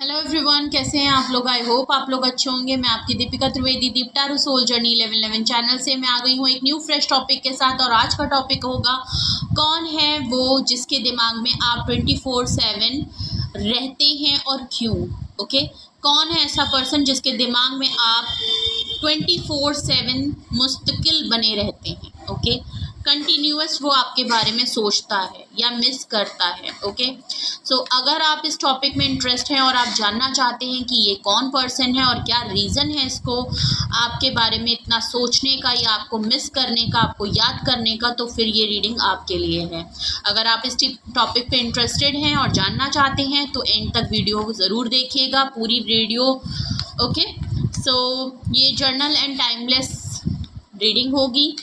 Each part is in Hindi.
हेलो एवरीवन, कैसे हैं आप लोग। आई होप आप लोग अच्छे होंगे। मैं आपकी दीपिका त्रिवेदी दीप टैरो सोल जर्नी 1111 चैनल से मैं आ गई हूँ एक न्यू फ्रेश टॉपिक के साथ। और आज का टॉपिक होगा, कौन है वो जिसके दिमाग में आप 24/7 रहते हैं और क्यों। ओके, कौन है ऐसा पर्सन जिसके दिमाग में आप 24/7 मुस्तकिल बने रहते हैं। ओके, कंटिन्यूअस वो आपके बारे में सोचता है या मिस करता है। ओके, सो अगर आप इस टॉपिक में इंटरेस्ट हैं और आप जानना चाहते हैं कि ये कौन पर्सन है और क्या रीज़न है इसको आपके बारे में इतना सोचने का या आपको मिस करने का, आपको याद करने का, तो फिर ये रीडिंग आपके लिए है। अगर आप इस टॉपिक पे इंटरेस्टेड हैं और जानना चाहते हैं तो एंड तक वीडियो ज़रूर देखिएगा, पूरी वीडियो। ओके, सो ये जर्नल एंड टाइमलेस रीडिंग होगी।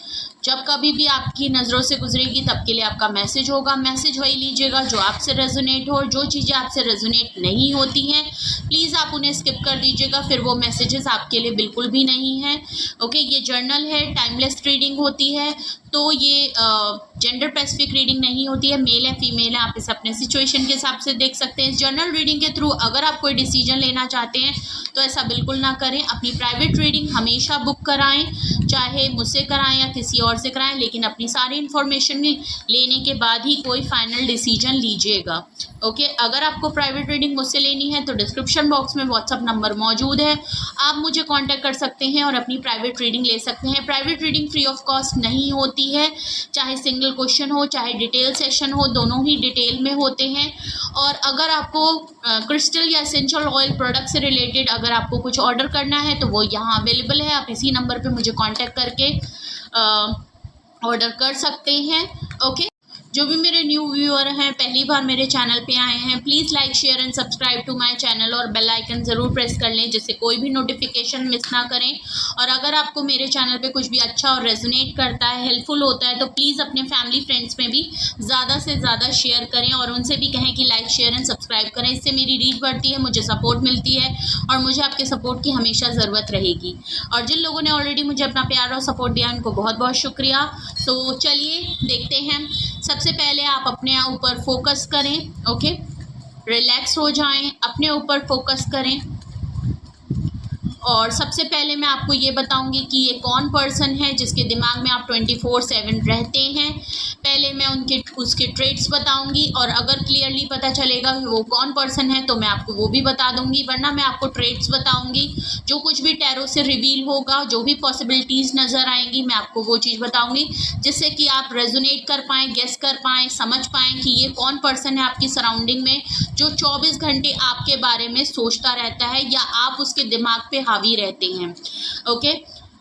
जब कभी भी आपकी नज़रों से गुजरेगी तब के लिए आपका मैसेज होगा। मैसेज वही लीजिएगा जो आपसे रेजोनेट हो। जो चीज़ें आपसे रेजोनेट नहीं होती हैं प्लीज़ आप उन्हें स्किप कर दीजिएगा, फिर वो मैसेजेस आपके लिए बिल्कुल भी नहीं है। ओके, ये जर्नल है, टाइमलेस रीडिंग होती है, तो ये जेंडर स्पेसिफिक रीडिंग नहीं होती है। मेल है फीमेल है, आप इसे अपने सिचुएशन के हिसाब से देख सकते हैं। इस जर्नल रीडिंग के थ्रू अगर आप कोई डिसीजन लेना चाहते हैं तो ऐसा बिल्कुल ना करें। अपनी प्राइवेट रीडिंग हमेशा बुक कराएं, चाहे मुझसे कराएं या किसी और से कराएं, लेकिन अपनी सारी इन्फॉर्मेशन लेने के बाद ही कोई फाइनल डिसीजन लीजिएगा। ओके, अगर आपको प्राइवेट रीडिंग मुझसे लेनी है तो डिस्क्रिप्शन बॉक्स में व्हाट्सअप नंबर मौजूद है, आप मुझे कांटेक्ट कर सकते हैं और अपनी प्राइवेट रीडिंग ले सकते हैं। Private reading free of cost नहीं होती है, चाहे सिंगल क्वेश्चन हो चाहे डिटेल सेशन हो, दोनों ही डिटेल में होते हैं। और अगर आपको क्रिस्टल या एसेंशियल ऑयल प्रोडक्ट से रिलेटेड अगर आपको कुछ ऑर्डर करना है तो वो यहाँ अवेलेबल है, आप इसी नंबर पे मुझे कांटेक्ट करके ऑर्डर कर सकते हैं। ओके, जो भी मेरे न्यू व्यूअर हैं, पहली बार मेरे चैनल पे आए हैं, please like share and subscribe to my channel और बेल आइकन ज़रूर प्रेस कर लें जिससे कोई भी नोटिफिकेशन मिस ना करें। और अगर आपको मेरे चैनल पे कुछ भी अच्छा और रेजोनेट करता है, हेल्पफुल होता है, तो प्लीज़ अपने फैमिली फ्रेंड्स में भी ज़्यादा से ज़्यादा शेयर करें और उनसे भी कहें कि लाइक शेयर एंड सब्सक्राइब करें। इससे मेरी रीच बढ़ती है, मुझे सपोर्ट मिलती है और मुझे आपके सपोर्ट की हमेशा ज़रूरत रहेगी। और जिन लोगों ने ऑलरेडी मुझे अपना प्यार और सपोर्ट दिया उनको बहुत बहुत शुक्रिया। तो चलिए देखते हैं। सबसे पहले आप अपने ऊपर फोकस करें। ओके, रिलैक्स हो जाएं, अपने ऊपर फोकस करें। और सबसे पहले मैं आपको ये बताऊंगी कि ये कौन पर्सन है जिसके दिमाग में आप 24/7 रहते हैं। पहले मैं उसके ट्रेट्स बताऊंगी और अगर क्लियरली पता चलेगा कि वो कौन पर्सन है तो मैं आपको वो भी बता दूंगी, वरना मैं आपको ट्रेट्स बताऊंगी। जो कुछ भी टैरो से रिवील होगा, जो भी पॉसिबिलिटीज़ नज़र आएंगी, मैं आपको वो चीज़ बताऊंगी जिससे कि आप रेजोनेट कर पाएँ, गेस कर पाएँ, समझ पाएँ कि ये कौन पर्सन है आपकी सराउंडिंग में जो 24 घंटे आपके बारे में सोचता रहता है या आप उसके दिमाग पे हावी रहते हैं। ओके,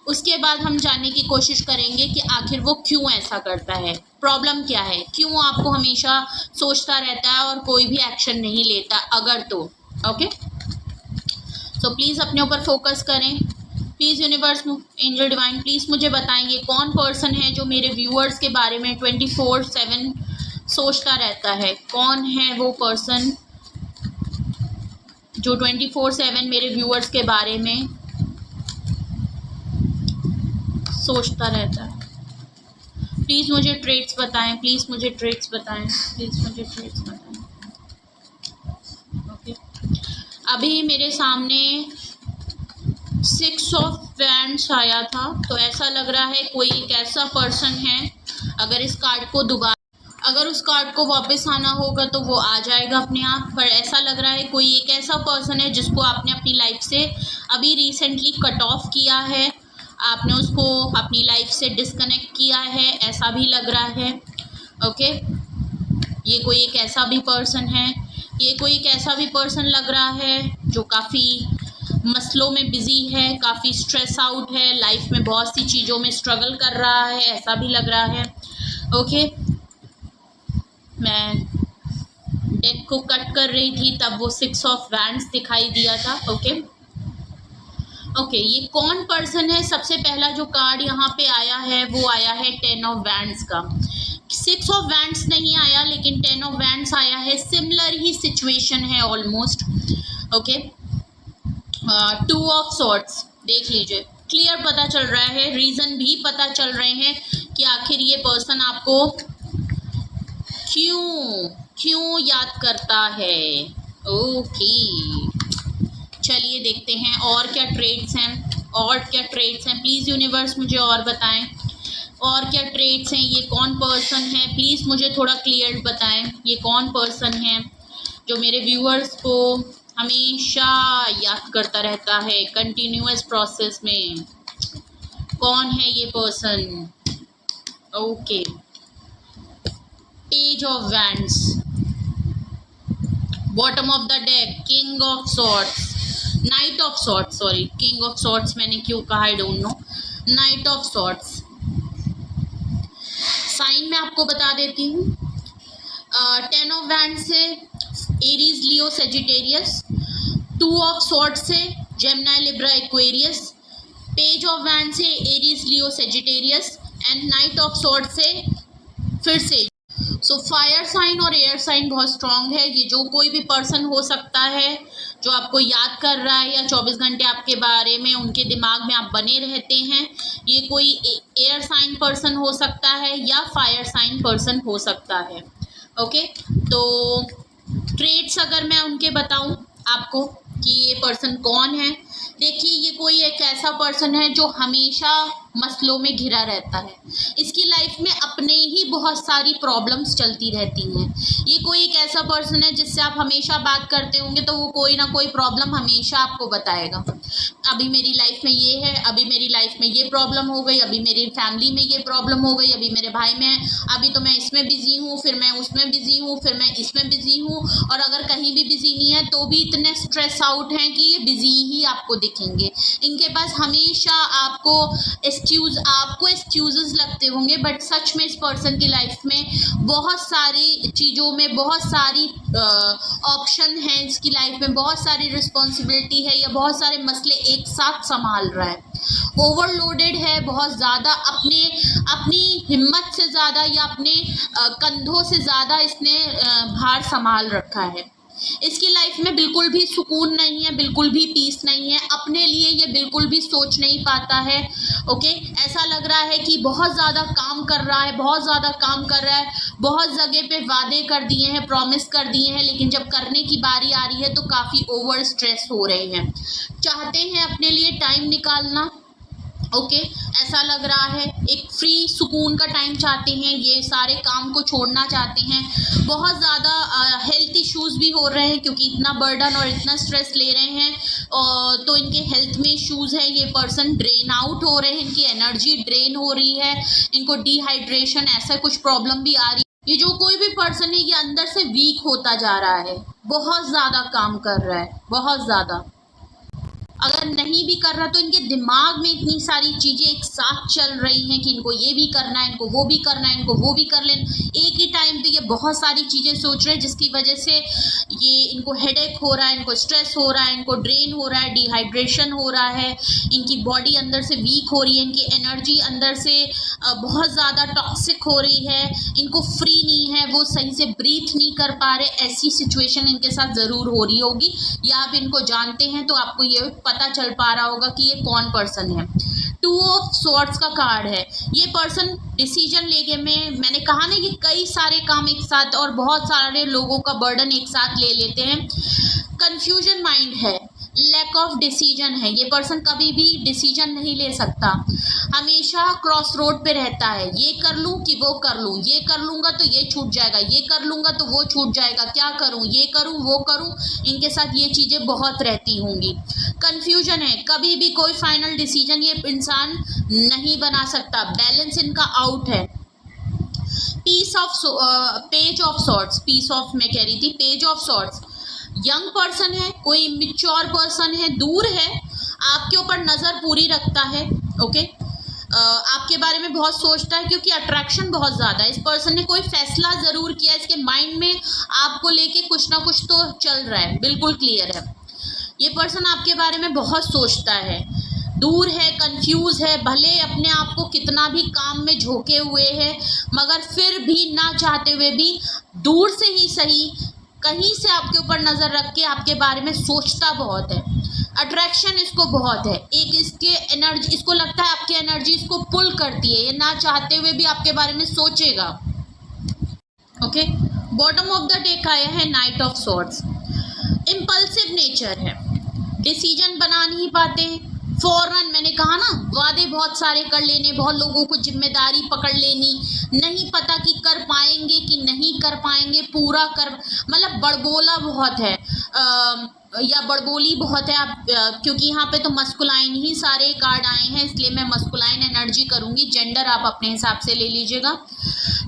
उसके बाद हम जानने की कोशिश करेंगे कि आखिर वो क्यों ऐसा करता है, प्रॉब्लम क्या है, क्यों आपको हमेशा सोचता रहता है और कोई भी एक्शन नहीं लेता अगर तो। ओके, सो प्लीज़ अपने ऊपर फोकस करें। Please universe, angel divine, please मुझे बताएंगे कौन पर्सन है जो मेरे व्यूअर्स के बारे में 24/7 सोचता रहता है। कौन है वो पर्सन जो 24/7 मेरे व्यूअर्स के बारे में सोचता रहता है। प्लीज़ मुझे ट्रेट्स बताएं, प्लीज़ मुझे ट्रेट्स बताएं, प्लीज़ मुझे ट्रेट्स बताएं। ओके, अभी मेरे सामने 6 ऑफ वैंड्स आया था, तो ऐसा लग रहा है कोई एक ऐसा पर्सन है, अगर इस कार्ड को दोबारा, अगर उस कार्ड को वापस आना होगा तो वो आ जाएगा अपने आप, पर ऐसा लग रहा है कोई एक ऐसा पर्सन है जिसको आपने अपनी लाइफ से अभी रिसेंटली कट ऑफ किया है, आपने उसको अपनी लाइफ से डिस्कनेक्ट किया है, ऐसा भी लग रहा है। ओके, ये कोई एक ऐसा भी पर्सन है, ये कोई एक ऐसा भी पर्सन लग रहा है जो काफ़ी मसलों में बिजी है, काफ़ी स्ट्रेस आउट है, लाइफ में बहुत सी चीज़ों में स्ट्रगल कर रहा है, ऐसा भी लग रहा है। ओके, मैं डेक को कट कर रही थी तब वो 6 ऑफ वैंड्स दिखाई दिया था। ओके, ये कौन पर्सन है। सबसे पहला जो कार्ड यहाँ पे आया है वो आया है 10 ऑफ वैंड्स का। 6 ऑफ वैंड्स नहीं आया लेकिन 10 ऑफ वैंड्स आया है, सिमिलर ही सिचुएशन है ऑलमोस्ट। ओके, 2 ऑफ सॉर्ड्स देख लीजिए, क्लियर पता चल रहा है, रीज़न भी पता चल रहे हैं कि आखिर ये पर्सन आपको क्यों याद करता है। ओके, चलिए देखते हैं और क्या ट्रेड्स हैं, प्लीज़ यूनिवर्स मुझे और बताएं और क्या ट्रेड्स हैं। ये कौन पर्सन है, प्लीज़ मुझे थोड़ा क्लियर बताएं। ये कौन पर्सन है जो मेरे व्यूअर्स को हमेशा याद करता रहता है कंटिन्यूअस प्रोसेस में? कौन है ये person? Okay, page of wands, bottom of the deck, king of swords, knight of swords, sorry king of swords मैंने क्यों कहा, I don't know, knight of swords. Sign मैं आपको बता देती हूँ, 10 ऑफ वैंड्स से Aries, Leo, Sagittarius, 2 of swords से Gemini, Libra, Aquarius, page of wand से Aries, Leo, Sagittarius and knight of swords से फिर से। सो फायर साइन और एयर साइन बहुत स्ट्रांग है। ये जो कोई भी पर्सन हो सकता है जो आपको याद कर रहा है या 24 घंटे आपके बारे में उनके दिमाग में आप बने रहते हैं, ये कोई एयर साइन पर्सन हो सकता है या फायर साइन पर्सन हो सकता है। ओके, तो ट्रेड्स अगर मैं उनके बताऊं आपको कि ये पर्सन कौन है, देखिए ये कोई एक ऐसा पर्सन है जो हमेशा मसलों में घिरा रहता है। इसकी लाइफ में अपने ही बहुत सारी प्रॉब्लम्स चलती रहती हैं। ये कोई एक ऐसा पर्सन है जिससे आप हमेशा बात करते होंगे तो वो कोई ना कोई प्रॉब्लम हमेशा आपको बताएगा। अभी मेरी लाइफ में ये है, अभी मेरी लाइफ में ये प्रॉब्लम हो गई, अभी मेरी फैमिली में ये प्रॉब्लम हो गई, अभी मेरे भाई में, अभी तो मैं इसमें बिजी हूँ, फिर मैं उसमें बिजी हूँ, फिर मैं इसमें बिजी हूँ, और अगर कहीं भी बिजी नहीं है तो भी इतने स्ट्रेस आउट हैं कि ये बिजी ही आपको दिखेंगे। इनके पास हमेशा आपको एक्सक्यूजेस लगते होंगे, बट सच में इस पर्सन की लाइफ में बहुत सारी चीज़ों में बहुत सारी ऑप्शन हैं। इसकी लाइफ में बहुत सारी रिस्पॉन्सिबिलिटी है या बहुत सारे मसले एक साथ संभाल रहा है। ओवरलोडेड है बहुत ज़्यादा, अपनी हिम्मत से ज़्यादा या अपने कंधों से ज़्यादा इसने भार संभाल रखा है। इसकी लाइफ में बिल्कुल भी सुकून नहीं है, बिल्कुल भी पीस नहीं है, अपने लिए ये बिल्कुल भी सोच नहीं पाता है। ओके, ऐसा लग रहा है कि बहुत ज़्यादा काम कर रहा है, बहुत जगह पे वादे कर दिए हैं, प्रॉमिस कर दिए हैं, लेकिन जब करने की बारी आ रही है तो काफ़ी ओवर स्ट्रेस हो रहे हैं। चाहते हैं अपने लिए टाइम निकालना, ओके, ऐसा लग रहा है एक फ्री सुकून का टाइम चाहते हैं, ये सारे काम को छोड़ना चाहते हैं। बहुत ज़्यादा हेल्थ इश्यूज़ भी हो रहे हैं क्योंकि इतना बर्डन और इतना स्ट्रेस ले रहे हैं, तो इनके हेल्थ में इश्यूज़ है। ये पर्सन ड्रेन आउट हो रहे हैं, इनकी एनर्जी ड्रेन हो रही है, इनको डिहाइड्रेशन ऐसा कुछ प्रॉब्लम भी आ रही है। ये जो कोई भी पर्सन है ये अंदर से वीक होता जा रहा है, बहुत ज़्यादा काम कर रहा है, बहुत ज़्यादा। अगर नहीं भी कर रहा तो इनके दिमाग में इतनी सारी चीज़ें एक साथ चल रही हैं कि इनको ये भी करना है, इनको वो भी करना है, इनको वो भी कर लेना। एक ही टाइम पे ये बहुत सारी चीज़ें सोच रहे हैं जिसकी वजह से ये इनको हेडेक हो रहा है, इनको स्ट्रेस हो रहा है, इनको ड्रेन हो रहा है, डिहाइड्रेशन हो रहा है, इनकी बॉडी अंदर से वीक हो रही है, इनकी एनर्जी अंदर से बहुत ज़्यादा टॉक्सिक हो रही है, इनको फ्री नहीं है, वो सही से ब्रीथ नहीं कर पा रहे। ऐसी सिचुएशन इनके साथ ज़रूर हो रही होगी, या आप इनको जानते हैं तो आपको ये पता चल पा रहा होगा कि ये कौन पर्सन है। 2 ऑफ सॉर्ड्स का कार्ड है। ये पर्सन डिसीजन लेने में, मैंने कहा ना, ये कई सारे काम एक साथ और बहुत सारे लोगों का बर्डन एक साथ ले लेते हैं। कंफ्यूजन माइंड है, लैक ऑफ डिसीजन है। ये पर्सन कभी भी डिसीजन नहीं ले सकता, हमेशा क्रॉस रोड पे रहता है। ये कर लूँ कि वो कर लूँ, ये कर लूँगा तो ये छूट जाएगा, ये कर लूँगा तो वो छूट जाएगा, क्या करूँ, ये करूँ वो करूँ। इनके साथ ये चीज़ें बहुत रहती होंगी। कंफ्यूजन है, कभी भी कोई फाइनल डिसीजन ये इंसान नहीं बना सकता। बैलेंस इनका आउट है। Page of swords, piece of मैं कह रही थी, page of swords. Young person है, कोई मैच्योर पर्सन है, दूर है, आपके ऊपर नज़र पूरी रखता है। ओके, आपके बारे में बहुत सोचता है क्योंकि अट्रैक्शन बहुत ज़्यादा है। इस पर्सन ने कोई फैसला ज़रूर किया, इसके माइंड में आपको लेके कुछ ना कुछ तो चल रहा है, बिल्कुल क्लियर है। ये पर्सन आपके बारे में बहुत सोचता है, दूर है, कंफ्यूज है, भले अपने आप को कितना भी काम में झोंके हुए है, मगर फिर भी ना चाहते हुए भी दूर से ही सही कहीं से आपके ऊपर नज़र रख के आपके बारे में सोचता बहुत है। अट्रैक्शन इसको बहुत है, एक इसके एनर्जी, इसको लगता है आपकी एनर्जी इसको पुल करती है, ये ना चाहते हुए भी आपके बारे में सोचेगा। Okay, bottom of the deck आया है night of swords. Impulsive nature है, डिसीजन बना नहीं पाते, फौरन, मैंने कहा ना, वादे बहुत सारे कर लेने, बहुत लोगों को जिम्मेदारी पकड़ लेनी, नहीं पता कि कर पाएंगे कि नहीं कर पाएंगे, पूरा कर, मतलब बड़बोला बहुत है या बड़बोली बहुत है आप, क्योंकि यहाँ पे तो मस्कुलाइन ही सारे कार्ड आए हैं, इसलिए मैं मस्कुलाइन एनर्जी करूँगी, जेंडर आप अपने हिसाब से ले लीजिएगा।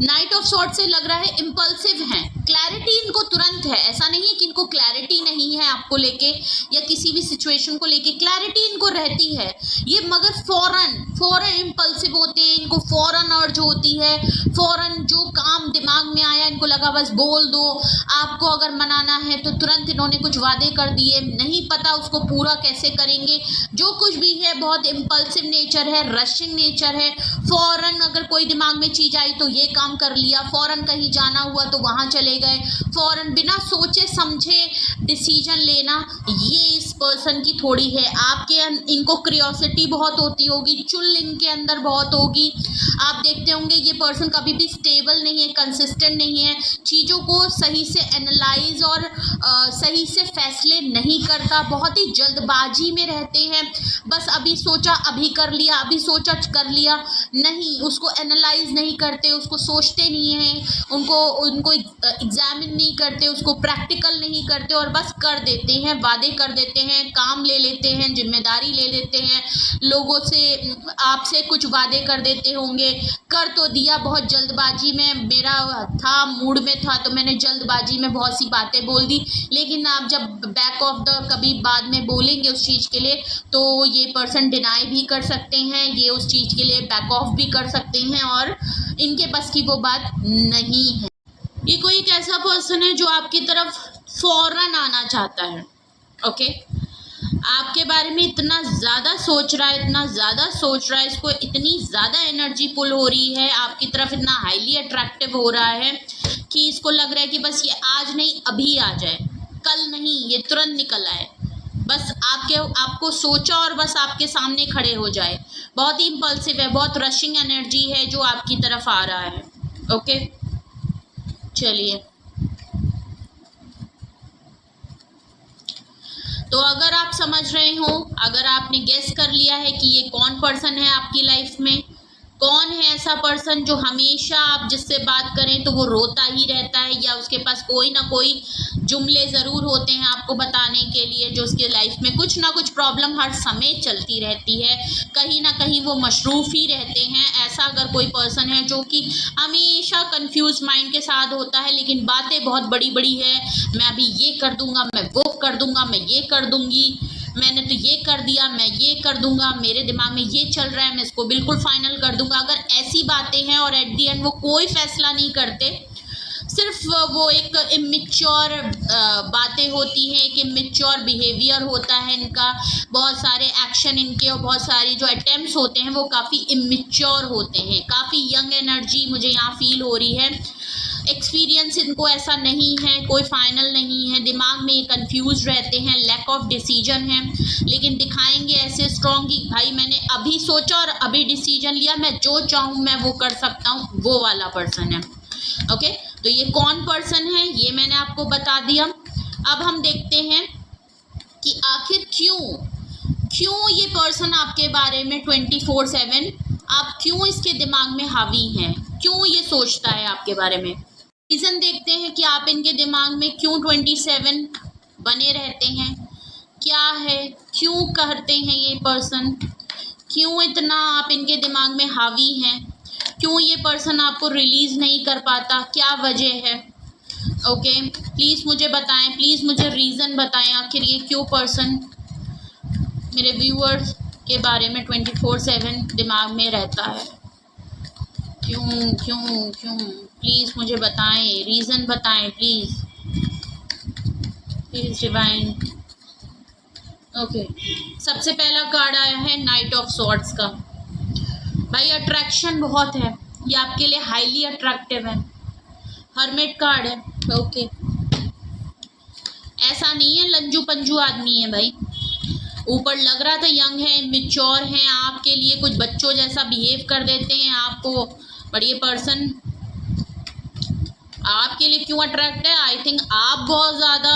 नाइट ऑफ सॉर्ड से लग रहा है इम्पल्सिव हैं, क्लैरिटी इनको तुरंत है, ऐसा नहीं है कि इनको क्लैरिटी नहीं है आपको लेके या किसी भी सिचुएशन को लेके, क्लैरिटी इनको रहती है ये, मगर फौरन इम्पल्सिव होते हैं, इनको फौरन अर्ज होती है, फौरन जो काम दिमाग में आया इनको लगा बस बोल दो। आपको अगर मनाना है तो तुरंत इन्होंने कुछ वादे कर दिए, नहीं पता उसको पूरा कैसे करेंगे, जो कुछ भी है बहुत इम्पल्सिव नेचर है, रशिंग नेचर है, फौरन अगर कोई दिमाग में चीज आई तो ये काम कर लिया, फौरन कहीं जाना हुआ तो वहां चले गए, फौरन बिना सोचे समझे डिसीजन लेना, ये इस पर्सन की थोड़ी है। आपके इनको क्यूरियोसिटी बहुत होती होगी, चुल इनके अंदर बहुत होगी, आप देखते होंगे ये पर्सन कभी भी स्टेबल नहीं है, कंसिस्टेंट नहीं है, चीज़ों को सही से एनालाइज और सही से फैसले नहीं करता, बहुत ही जल्दबाजी में रहते हैं, बस अभी सोचा अभी कर लिया, अभी सोचा कर लिया, नहीं उसको एनालाइज नहीं करते, उसको सोचते नहीं हैं, उनको एग्जामिन नहीं करते, उसको प्रैक्टिकल नहीं करते और बस कर देते हैं, वादे कर देते हैं, काम ले लेते हैं, जिम्मेदारी ले लेते हैं, लोगों से आपसे कुछ वादे कर देते होंगे, कर तो दिया बहुत जल्दबाजी में, मेरा था मूड में था तो मैंने जल्दबाजी में बहुत सी बातें बोल दी, लेकिन आप जब बैक ऑफ द कभी बाद में बोलेंगे उस चीज़ के लिए तो ये पर्सन डिनाई भी कर सकते हैं, ये उस चीज़ के लिए बैक ऑफ भी कर सकते हैं और इनके बस की वो बात नहीं है। ये कोई एक ऐसा पर्सन है जो आपकी तरफ फौरन आना चाहता है, ओके, आपके बारे में इतना ज़्यादा सोच रहा है, इतना ज़्यादा सोच रहा है, इसको इतनी ज़्यादा एनर्जी पुल हो रही है आपकी तरफ, इतना हाईली अट्रैक्टिव हो रहा है कि इसको लग रहा है कि बस ये आज नहीं अभी आ जाए, कल नहीं, ये तुरंत निकल आए, बस आपको सोचा और बस आपके सामने खड़े हो जाए। बहुत ही इम्पल्सिव है, बहुत रशिंग एनर्जी है जो आपकी तरफ आ रहा है, ओके। चलिए, तो अगर आप समझ रहे हो, अगर आपने गेस कर लिया है कि ये कौन पर्सन है आपकी लाइफ में, कौन है ऐसा पर्सन जो हमेशा आप जिससे बात करें तो वो रोता ही रहता है या उसके पास कोई ना कोई जुमले ज़रूर होते हैं आपको बताने के लिए, जो उसके लाइफ में कुछ ना कुछ प्रॉब्लम हर समय चलती रहती है, कहीं ना कहीं वो मशरूफ़ ही रहते हैं। ऐसा अगर कोई पर्सन है जो कि हमेशा कंफ्यूज माइंड के साथ होता है लेकिन बातें बहुत बड़ी बड़ी है, मैं अभी ये कर दूंगा, मैं वो कर दूंगा, मैं ये कर दूंगी, मैंने तो ये कर दिया, मैं ये कर दूंगा, मेरे दिमाग में ये चल रहा है, मैं इसको बिल्कुल फाइनल कर दूंगा, अगर ऐसी बातें हैं और एट दी एंड वो कोई फैसला नहीं करते, सिर्फ वो एक इमेच्योर बातें होती हैं, एक इमेच्योर बिहेवियर होता है इनका, बहुत सारे एक्शन इनके और बहुत सारे जो अटेम्प्ट्स होते हैं वो काफ़ी इमेच्योर होते हैं, काफ़ी यंग एनर्जी मुझे यहाँ फील हो रही है। एक्सपीरियंस इनको ऐसा नहीं है, कोई फाइनल नहीं है, दिमाग में ये कंफ्यूज रहते हैं, लैक ऑफ डिसीजन है, लेकिन दिखाएंगे ऐसे स्ट्रॉन्ग कि भाई मैंने अभी सोचा और अभी डिसीजन लिया, मैं जो चाहूँ मैं वो कर सकता हूँ, वो वाला पर्सन है, ओके। तो ये कौन पर्सन है ये मैंने आपको बता दिया। अब हम देखते हैं कि आखिर क्यों ये पर्सन आपके बारे में 24/7 आप क्यों इसके दिमाग में हावी हैं, क्यों ये सोचता है आपके बारे में। रीज़न देखते हैं कि आप इनके दिमाग में क्यों 27 बने रहते हैं, क्या है, क्यों करते हैं ये पर्सन, क्यों इतना आप इनके दिमाग में हावी हैं, क्यों ये पर्सन आपको रिलीज़ नहीं कर पाता, क्या वजह है, ओके। प्लीज़ मुझे बताएं, प्लीज़ मुझे रीज़न बताएं आखिर ये क्यों पर्सन मेरे व्यूअर्स के बारे में 24/7 दिमाग में रहता है, क्यों प्लीज़ मुझे बताएं, रीज़न बताएं प्लीज़ डिवाइन। ओके, सबसे पहला कार्ड आया है नाइट ऑफ सॉर्ड्स का। भाई अट्रैक्शन बहुत है, ये आपके लिए हाईली अट्रैक्टिव है। हर्मिट कार्ड है, ओके। ऐसा नहीं है लंजू पंजू आदमी है भाई, ऊपर लग रहा था यंग है, मैच्योर हैं, आपके लिए कुछ बच्चों जैसा बिहेव कर देते हैं आपको, बट ये पर्सन आपके लिए क्यों अट्रैक्ट है? आई थिंक आप बहुत ज़्यादा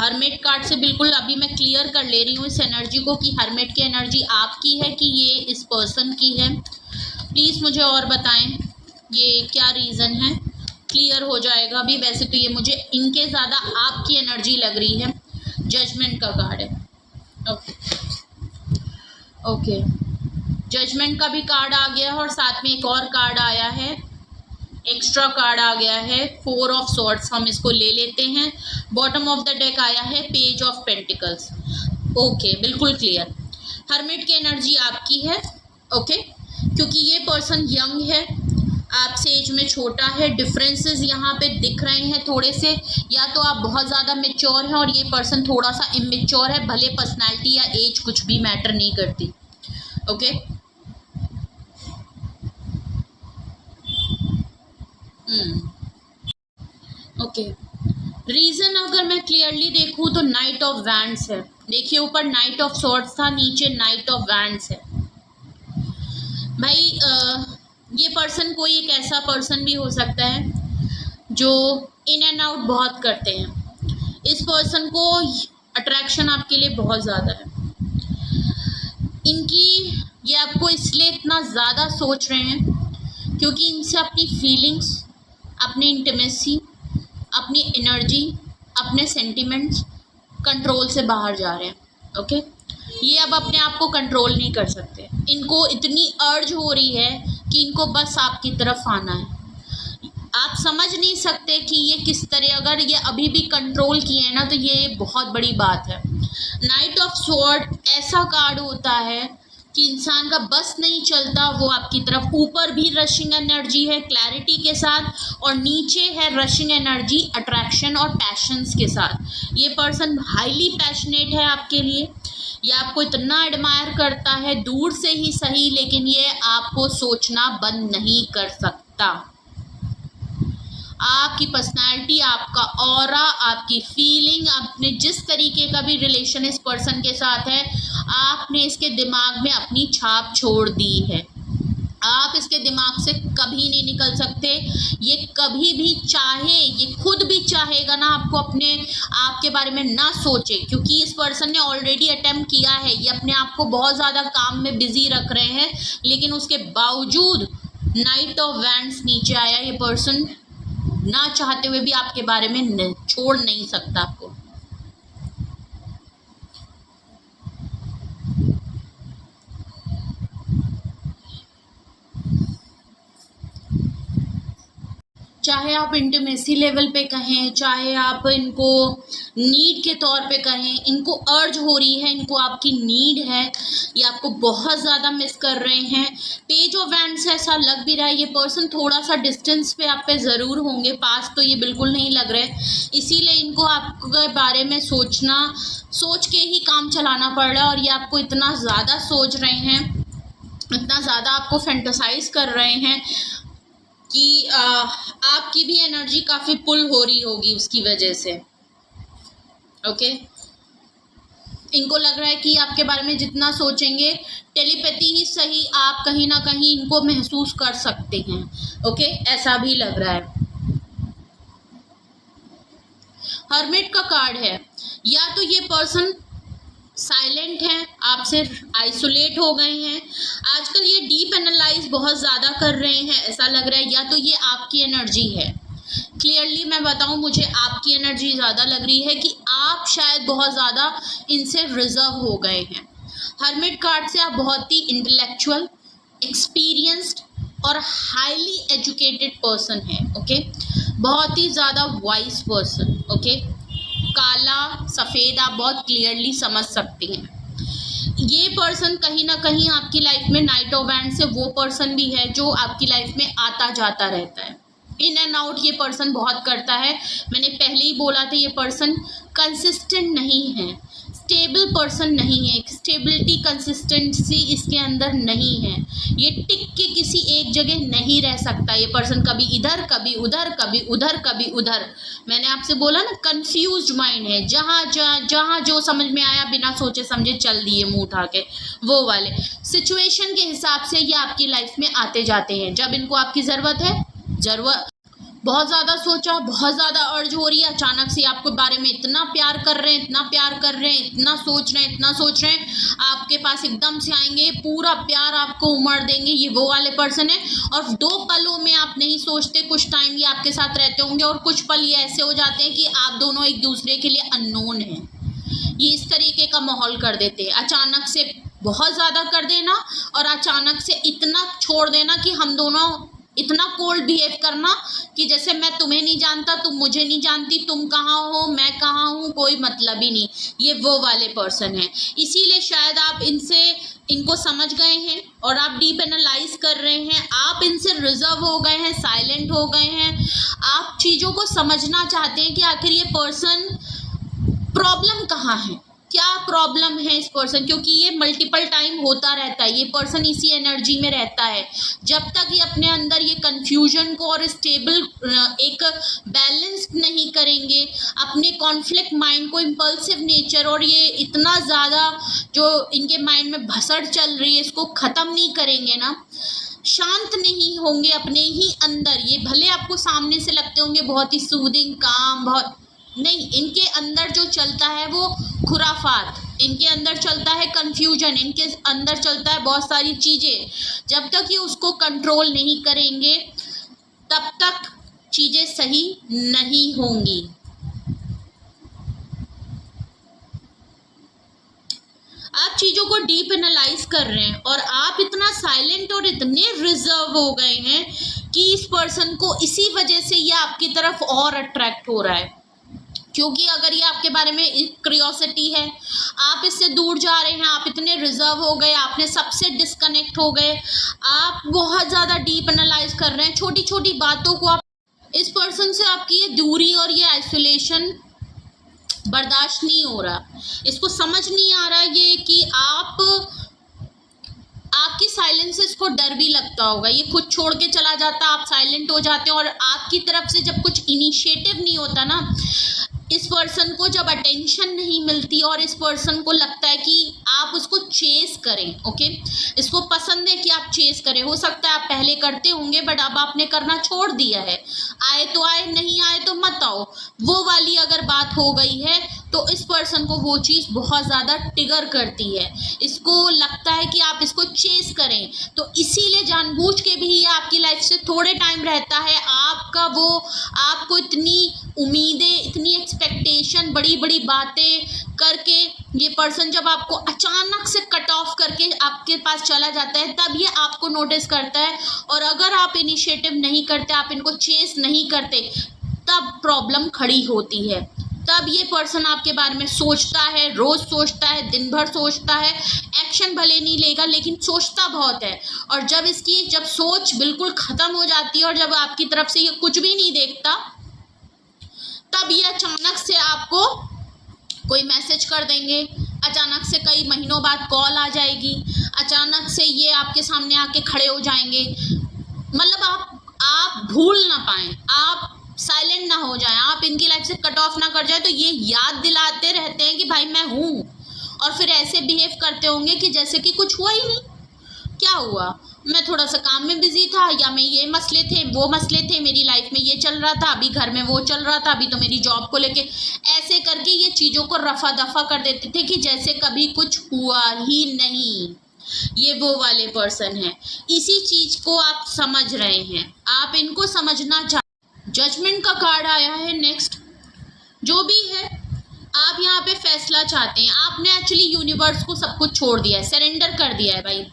हर्मिट कार्ड से बिल्कुल अभी मैं क्लियर कर ले रही हूँ इस एनर्जी को कि हर्मिट की एनर्जी आपकी है कि ये इस पर्सन की है। प्लीज़ मुझे और बताएं ये क्या रीज़न है, क्लियर हो जाएगा अभी। वैसे तो ये मुझे इनके ज़्यादा आपकी एनर्जी लग रही है। जजमेंट का कार्ड है। ओके जजमेंट का भी कार्ड आ गया है और साथ में एक और कार्ड आया है, एक्स्ट्रा कार्ड आ गया है, 4 ऑफ सॉर्ड्स। हम इसको ले लेते हैं। बॉटम ऑफ द डेक आया है पेज ऑफ पेंटिकल्स। ओके बिल्कुल क्लियर, हर्मिट की एनर्जी आपकी है। ओके क्योंकि ये पर्सन यंग है, आपसे एज में छोटा है। डिफरेंसेस यहाँ पे दिख रहे हैं थोड़े से, या तो आप बहुत ज़्यादा मेच्योर हैं और ये पर्सन थोड़ा सा इमेच्योर है। भले पर्सनैलिटी या एज कुछ भी मैटर नहीं करती। ओके ओके रीज़न अगर मैं क्लियरली देखूँ तो नाइट ऑफ वैंड्स है। देखिए ऊपर नाइट ऑफ सॉर्ड्स था, नीचे नाइट ऑफ वैंड्स है। भाई ये पर्सन कोई एक ऐसा पर्सन भी हो सकता है जो इन एंड आउट बहुत करते हैं। इस पर्सन को अट्रैक्शन आपके लिए बहुत ज़्यादा है। इनकी ये आपको इसलिए इतना ज़्यादा सोच रहे हैं क्योंकि इनसे अपनी फीलिंग्स, अपनी इंटीमेसी, अपनी एनर्जी, अपने सेंटिमेंट्स कंट्रोल से बाहर जा रहे हैं। ओके ये अब अपने आप को कंट्रोल नहीं कर सकते। इनको इतनी अर्ज हो रही है कि इनको बस आपकी तरफ आना है। आप समझ नहीं सकते कि ये किस तरह, अगर ये अभी भी कंट्रोल किए हैं ना तो ये बहुत बड़ी बात है। नाइट ऑफ स्वॉर्ड ऐसा कार्ड होता है कि इंसान का बस नहीं चलता, वो आपकी तरफ। ऊपर भी रशिंग एनर्जी है क्लैरिटी के साथ और नीचे है रशिंग एनर्जी अट्रैक्शन और पैशंस के साथ। ये पर्सन हाईली पैशनेट है आपके लिए, ये आपको इतना एडमायर करता है दूर से ही सही, लेकिन ये आपको सोचना बंद नहीं कर सकता। आपकी पर्सनैलिटी, आपका ऑरा, आपकी फीलिंग, आपने जिस तरीके का भी रिलेशन इस पर्सन के साथ है, आपने इसके दिमाग में अपनी छाप छोड़ दी है। आप इसके दिमाग से कभी नहीं निकल सकते। ये कभी भी चाहे, ये खुद भी चाहेगा ना आपको अपने आप के बारे में ना सोचे, क्योंकि इस पर्सन ने ऑलरेडी अटेम्प्ट किया है। ये अपने आप को बहुत ज़्यादा काम में बिजी रख रहे हैं, लेकिन उसके बावजूद नाइट ऑफ वैंड्स नीचे आया। ये पर्सन ना चाहते हुए भी आपके बारे में छोड़ नहीं सकता आपको। चाहे आप इंटीमेसी लेवल पे कहें, चाहे आप इनको नीड के तौर पे कहें, इनको अर्ज हो रही है, इनको आपकी नीड है, ये आपको बहुत ज़्यादा मिस कर रहे हैं। पेज ऑफ वैंड्स ऐसा लग भी रहा है ये पर्सन थोड़ा सा डिस्टेंस पे आप पे ज़रूर होंगे, पास तो ये बिल्कुल नहीं लग रहे। इसीलिए इनको आपके बारे में सोच के ही काम चलाना पड़ रहा है, और ये आपको इतना ज़्यादा सोच रहे हैं, इतना ज़्यादा आपको फैंटेसाइज कर रहे हैं कि आपकी भी एनर्जी काफ़ी पुल हो रही होगी उसकी वजह से। ओके इनको लग रहा है कि आपके बारे में जितना सोचेंगे, टेलीपैथी ही सही, आप कहीं ना कहीं इनको महसूस कर सकते हैं। ओके ऐसा भी लग रहा है। हर्मिट का कार्ड है, या तो ये पर्सन साइलेंट हैं, आपसे आइसोलेट हो गए हैं, आजकल ये डीप एनालाइज बहुत ज़्यादा कर रहे हैं ऐसा लग रहा है, या तो ये आपकी एनर्जी है। क्लियरली मैं बताऊं, मुझे आपकी एनर्जी ज़्यादा लग रही है कि आप शायद बहुत ज़्यादा इनसे रिजर्व हो गए हैं। हर्मिट कार्ड से आप बहुत ही इंटेलेक्चुअल, एक्सपीरियंस्ड और हाईली एजुकेटेड पर्सन है। ओके बहुत ही ज़्यादा वाइज पर्सन। ओके काला सफ़ेद आप बहुत क्लियरली समझ सकते हैं। ये पर्सन कहीं ना कहीं आपकी लाइफ में नाइट ऑफ वैंड्स से वो पर्सन भी है जो आपकी लाइफ में आता जाता रहता है, इन एंड आउट ये पर्सन बहुत करता है। मैंने पहले ही बोला था ये पर्सन कंसिस्टेंट नहीं है, स्टेबल पर्सन नहीं है, स्टेबिलिटी कंसिस्टेंसी इसके अंदर नहीं है। ये टिक के किसी एक जगह नहीं रह सकता। ये पर्सन कभी इधर कभी उधर, कभी उधर कभी उधर। मैंने आपसे बोला ना कंफ्यूज्ड माइंड है, जहाँ जो समझ में आया बिना सोचे समझे चल दिए मुंह उठा के, वो वाले सिचुएशन के हिसाब से ये आपकी लाइफ में आते जाते हैं। जब इनको आपकी ज़रूरत है, बहुत ज़्यादा सोचा, बहुत ज़्यादा अर्ज हो रही है, अचानक से आपके बारे में इतना प्यार कर रहे हैं, इतना प्यार कर रहे हैं, इतना सोच रहे हैं, इतना सोच रहे हैं, आपके पास एकदम से आएंगे, पूरा प्यार आपको उमड़ देंगे। ये वो वाले पर्सन है। और 2 पलों में आप नहीं सोचते, कुछ टाइम ये आपके साथ रहते होंगे और कुछ पल ये ऐसे हो जाते हैं कि आप दोनों एक दूसरे के लिए अननोन हैं। ये इस तरीके का माहौल कर देते हैं। अचानक से बहुत ज़्यादा कर देना और अचानक से इतना छोड़ देना कि हम दोनों इतना कोल्ड बिहेव करना कि जैसे मैं तुम्हें नहीं जानता, तुम मुझे नहीं जानती, तुम कहाँ हो, मैं कहाँ हूँ, कोई मतलब ही नहीं। ये वो वाले पर्सन है। इसीलिए शायद आप इनको समझ गए हैं और आप डीप एनालाइज कर रहे हैं। आप इनसे रिजर्व हो गए हैं, साइलेंट हो गए हैं। आप चीज़ों को समझना चाहते हैं कि आखिर ये पर्सन प्रॉब्लम कहाँ है, क्या प्रॉब्लम है इस पर्सन, क्योंकि ये मल्टीपल टाइम होता रहता है। ये पर्सन इसी एनर्जी में रहता है। जब तक ये अपने अंदर ये कंफ्यूजन को और स्टेबल एक बैलेंस नहीं करेंगे, अपने कॉन्फ्लिक्ट माइंड को, इम्पल्सिव नेचर और ये इतना ज़्यादा जो इनके माइंड में भसड़ चल रही है, इसको ख़त्म नहीं करेंगे ना, शांत नहीं होंगे अपने ही अंदर। ये भले आपको सामने से लगते होंगे बहुत ही सूदिंग, काम, बहुत नहीं, इनके अंदर जो चलता है वो खुराफात, इनके अंदर चलता है कंफ्यूजन, इनके अंदर चलता है बहुत सारी चीज़ें। जब तक ये उसको कंट्रोल नहीं करेंगे तब तक चीज़ें सही नहीं होंगी। आप चीज़ों को डीप एनालाइज कर रहे हैं और आप इतना साइलेंट और इतने रिजर्व हो गए हैं कि इस पर्सन को इसी वजह से ये आपकी तरफ और अट्रैक्ट हो रहा है। क्योंकि अगर ये आपके बारे में क्यूरियोसिटी है, आप इससे दूर जा रहे हैं, आप इतने रिजर्व हो गए, आपने सबसे डिस्कनेक्ट हो गए, आप बहुत ज़्यादा डीप एनालाइज कर रहे हैं, छोटी छोटी बातों को आप, इस पर्सन से आपकी ये दूरी और ये आइसोलेशन बर्दाश्त नहीं हो रहा। इसको समझ नहीं आ रहा ये कि आपकी साइलेंस से इसको डर भी लगता होगा। ये खुद छोड़ के चला जाता, आप साइलेंट हो जाते हैं और आपकी तरफ से जब कुछ इनिशिएटिव नहीं होता ना, इस पर्सन को जब अटेंशन नहीं मिलती और इस पर्सन को लगता है कि आप उसको चेस करें, ओके, इसको पसंद है कि आप चेस करें। हो सकता है आप पहले करते होंगे बट अब आपने करना छोड़ दिया है। आए तो आए, नहीं आए तो मत आओ, वो वाली अगर बात हो गई है तो इस पर्सन को वो चीज़ बहुत ज़्यादा ट्रिगर करती है। इसको लगता है कि आप इसको चेस करें, तो इसीलिए जानबूझ के भी ये आपकी लाइफ से थोड़े टाइम रहता है। आपको इतनी उम्मीदें, इतनी एक्सपेक्टेशन, बड़ी बड़ी बातें करके ये पर्सन जब आपको अचानक से कट ऑफ करके आपके पास चला जाता है तब ये आपको नोटिस करता है। और अगर आप इनिशिएटिव नहीं करते, आप इनको चेस नहीं करते, तब प्रॉब्लम खड़ी होती है। तब ये पर्सन आपके बारे में सोचता है, रोज़ सोचता है, दिन भर सोचता है, एक्शन भले नहीं लेगा लेकिन सोचता बहुत है। और जब सोच बिल्कुल ख़त्म हो जाती है और जब आपकी तरफ से ये कुछ भी नहीं देखता, तब ये अचानक से आपको कोई मैसेज कर देंगे, अचानक से कई महीनों बाद कॉल आ जाएगी, अचानक से ये आपके सामने आके खड़े हो जाएंगे। मतलब आप भूल ना पाएँ, आप साइलेंट ना हो जाएं, आप इनकी लाइफ से कट ऑफ ना कर जाए, तो ये याद दिलाते रहते हैं कि भाई मैं हूँ, और फिर ऐसे बिहेव करते होंगे कि जैसे कि कुछ हुआ ही नहीं। क्या हुआ, मैं थोड़ा सा काम में बिजी था, या मैं ये मसले थे, वो मसले थे, मेरी लाइफ में ये चल रहा था, अभी घर में वो चल रहा था, अभी तो मेरी जॉब को लेके, ऐसे करके ये चीज़ों को रफा दफा कर देते थे कि जैसे कभी कुछ हुआ ही नहीं। ये वो वाले पर्सन है। इसी चीज़ को आप समझ रहे हैं, आप इनको समझना जजमेंट का कार्ड आया है नेक्स्ट। जो भी है, आप यहाँ पे फैसला चाहते हैं। आपने एक्चुअली यूनिवर्स को सब कुछ छोड़ दिया है, सरेंडर कर दिया है भाई।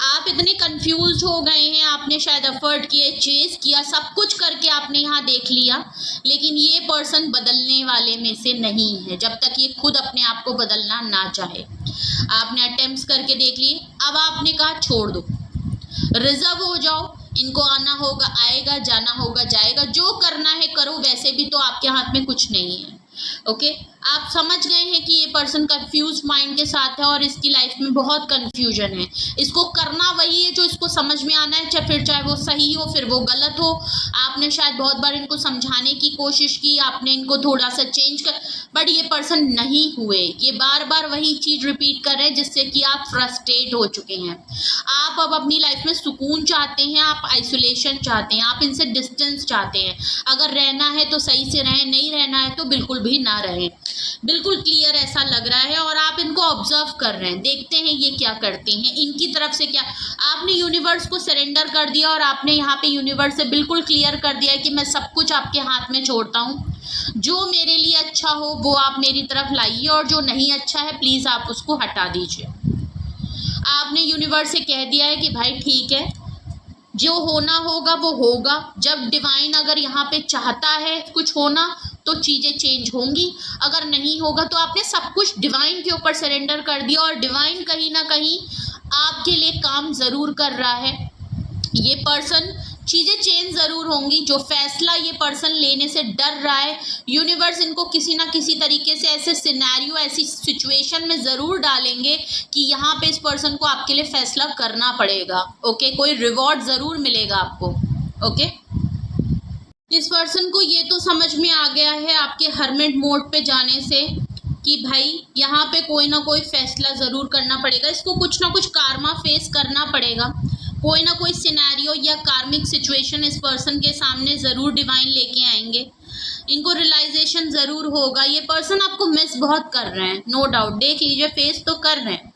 आप इतने कंफ्यूज हो गए हैं, आपने शायद एफर्ट किए, चेस किया, सब कुछ करके आपने यहाँ देख लिया, लेकिन ये पर्सन बदलने वाले में से नहीं है जब तक ये खुद अपने आप को बदलना ना चाहे। आपने अटेम्प्ट्स करके देख लिए, अब आपने कहा छोड़ दो, रिजर्व हो जाओ, इनको आना होगा आएगा, जाना होगा जाएगा, जो करना है करो, वैसे भी तो आपके हाथ में कुछ नहीं है। ओके, आप समझ गए हैं कि ये पर्सन कंफ्यूज माइंड के साथ है और इसकी लाइफ में बहुत कंफ्यूजन है। इसको करना वही है जो इसको समझ में आना है, चाहे वो सही हो फिर वो गलत हो। आपने शायद बहुत बार इनको समझाने की कोशिश की, आपने इनको थोड़ा सा चेंज कर, बट ये पर्सन नहीं हुए। ये बार बार वही चीज रिपीट कर रहे हैं जिससे कि आप फ्रस्ट्रेट हो चुके हैं। आप अब अपनी लाइफ में सुकून चाहते हैं, आप आइसोलेशन चाहते हैं, आप इनसे डिस्टेंस चाहते हैं। अगर रहना है तो सही से रहें, नहीं रहना है तो बिल्कुल भी ना रहें। बिल्कुल क्लियर ऐसा लग रहा है और आप इनको ऑब्जर्व कर रहे हैं, देखते हैं ये क्या करते हैं, इनकी तरफ से क्या। आपने यूनिवर्स को सरेंडर कर दिया और आपने यहाँ पे यूनिवर्स से बिल्कुल क्लियर कर दिया है कि मैं सब कुछ आपके हाथ में छोड़ता हूँ। जो मेरे लिए अच्छा हो वो आप मेरी तरफ लाइए और जो नहीं अच्छा है प्लीज़ आप उसको हटा दीजिए। आपने यूनिवर्स से कह दिया है कि भाई ठीक है, जो होना होगा वो होगा। जब डिवाइन अगर यहाँ पे चाहता है कुछ होना तो चीज़ें चेंज होंगी, अगर नहीं होगा तो आपने सब कुछ डिवाइन के ऊपर सरेंडर कर दिया और डिवाइन कहीं ना कहीं आपके लिए काम ज़रूर कर रहा है। ये पर्सन, चीज़ें चेंज ज़रूर होंगी। जो फैसला ये पर्सन लेने से डर रहा है, यूनिवर्स इनको किसी ना किसी तरीके से ऐसे सिनेरियो, ऐसी सिचुएशन में ज़रूर डालेंगे कि यहाँ पे इस पर्सन को आपके लिए फ़ैसला करना पड़ेगा। ओके, कोई रिवॉर्ड ज़रूर मिलेगा आपको। ओके, इस पर्सन को ये तो समझ में आ गया है आपके हर्मिट मोड पे जाने से कि भाई यहाँ पे कोई ना कोई फैसला ज़रूर करना पड़ेगा। इसको कुछ ना कुछ कार्मा फेस करना पड़ेगा। कोई ना कोई सिनेरियो या कार्मिक सिचुएशन इस पर्सन के सामने ज़रूर डिवाइन लेके आएंगे। इनको रियलाइजेशन ज़रूर होगा। ये पर्सन आपको मिस बहुत कर रहे हैं, नो डाउट। देख लीजिए, फेस तो कर रहे हैं,